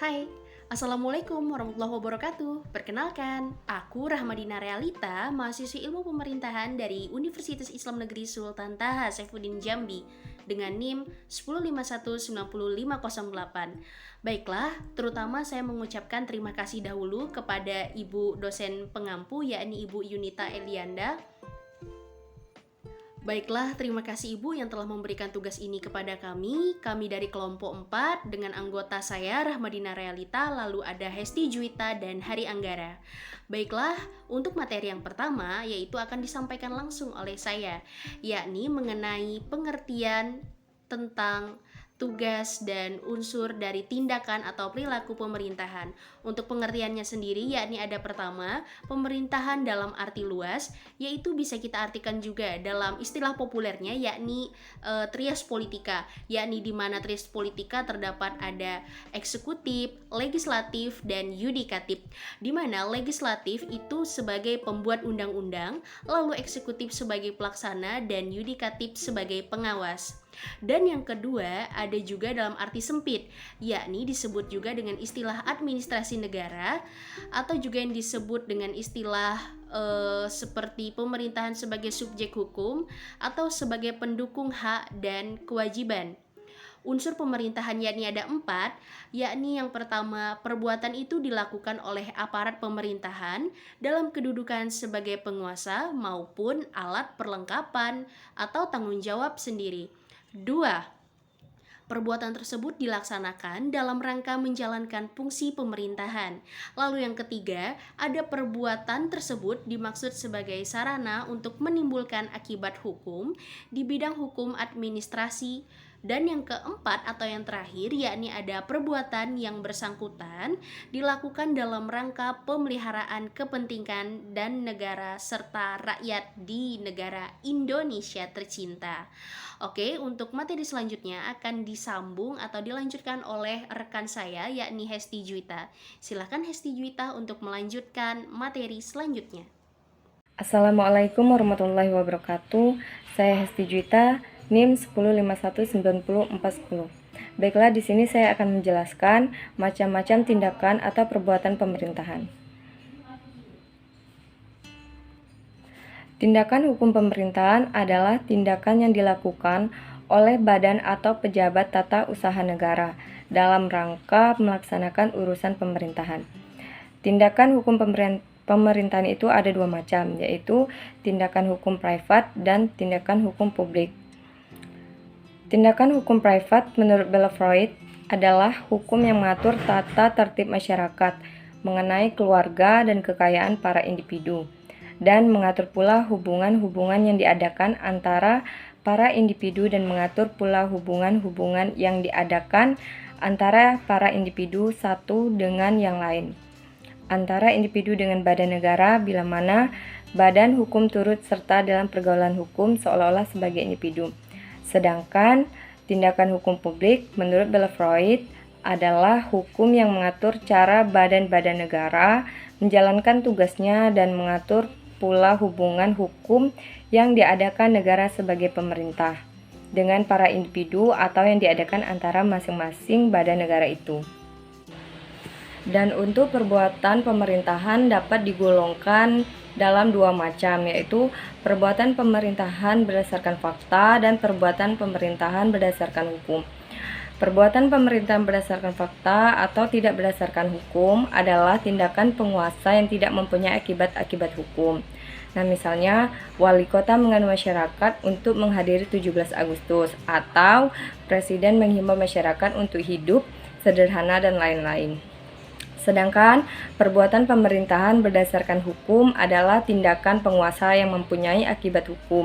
Hai, Assalamualaikum warahmatullahi wabarakatuh. Perkenalkan, aku Rahmadina Realita, mahasiswi ilmu pemerintahan dari Universitas Islam Negeri Sultan Taha Saifuddin Jambi dengan NIM 105190508. Baiklah, terutama saya mengucapkan terima kasih dahulu kepada Ibu dosen pengampu yakni Ibu Yunita Elianda. Baiklah, terima kasih Ibu yang telah memberikan tugas ini kepada kami. Kami dari kelompok 4 dengan anggota saya Rahmadina Realita, lalu ada Hesti Juwita dan Hari Anggara. Baiklah, untuk materi yang pertama yaitu akan disampaikan langsung oleh saya, yakni mengenai pengertian tentang tugas dan unsur dari tindakan atau perilaku pemerintahan. Untuk pengertiannya sendiri yakni ada pertama, pemerintahan dalam arti luas, yaitu bisa kita artikan juga dalam istilah populernya yakni trias politika, yakni di mana trias politika terdapat ada eksekutif, legislatif, dan yudikatif. Di mana legislatif itu sebagai pembuat undang-undang, lalu eksekutif sebagai pelaksana, dan yudikatif sebagai pengawas. Dan yang kedua ada juga dalam arti sempit, yakni disebut juga dengan istilah administrasi negara atau juga yang disebut dengan istilah seperti pemerintahan sebagai subjek hukum atau sebagai pendukung hak dan kewajiban. Unsur pemerintahan yakni ada 4, yakni yang pertama, perbuatan itu dilakukan oleh aparat pemerintahan dalam kedudukan sebagai penguasa maupun alat perlengkapan atau tanggung jawab sendiri. 2. Perbuatan tersebut dilaksanakan dalam rangka menjalankan fungsi pemerintahan. Lalu yang ketiga, ada perbuatan tersebut dimaksud sebagai sarana untuk menimbulkan akibat hukum di bidang hukum administrasi. Dan yang keempat atau yang terakhir yakni ada perbuatan yang bersangkutan dilakukan dalam rangka pemeliharaan kepentingan dan negara serta rakyat di negara Indonesia tercinta. Oke, untuk materi selanjutnya akan disambung atau dilanjutkan oleh rekan saya yakni Hesti Juwita. Silakan Hesti Juwita untuk melanjutkan materi selanjutnya. Assalamualaikum warahmatullahi wabarakatuh. Saya Hesti Juwita, NIM 105190410. Baiklah, di sini saya akan menjelaskan macam-macam tindakan atau perbuatan pemerintahan. Tindakan hukum pemerintahan adalah tindakan yang dilakukan oleh badan atau pejabat tata usaha negara dalam rangka melaksanakan urusan pemerintahan. Tindakan hukum pemerintahan itu ada 2 macam, yaitu tindakan hukum privat dan tindakan hukum publik. Tindakan hukum privat menurut Bella Freud adalah hukum yang mengatur tata tertib masyarakat mengenai keluarga dan kekayaan para individu, dan mengatur pula hubungan-hubungan yang diadakan antara para individu dan mengatur pula hubungan-hubungan yang diadakan antara para individu satu dengan yang lain, antara individu dengan badan negara bila mana badan hukum turut serta dalam pergaulan hukum seolah-olah sebagai individu. Sedangkan tindakan hukum publik menurut Bella Freud adalah hukum yang mengatur cara badan-badan negara menjalankan tugasnya dan mengatur pula hubungan hukum yang diadakan negara sebagai pemerintah dengan para individu atau yang diadakan antara masing-masing badan negara itu. Dan untuk perbuatan pemerintahan dapat digolongkan dalam 2 macam, yaitu perbuatan pemerintahan berdasarkan fakta dan perbuatan pemerintahan berdasarkan hukum. Perbuatan pemerintahan berdasarkan fakta atau tidak berdasarkan hukum adalah tindakan penguasa yang tidak mempunyai akibat-akibat hukum. Nah, misalnya wali kota menganu masyarakat untuk menghadiri 17 Agustus atau presiden menghimbau masyarakat untuk hidup sederhana dan lain-lain. Sedangkan perbuatan pemerintahan berdasarkan hukum adalah tindakan penguasa yang mempunyai akibat hukum.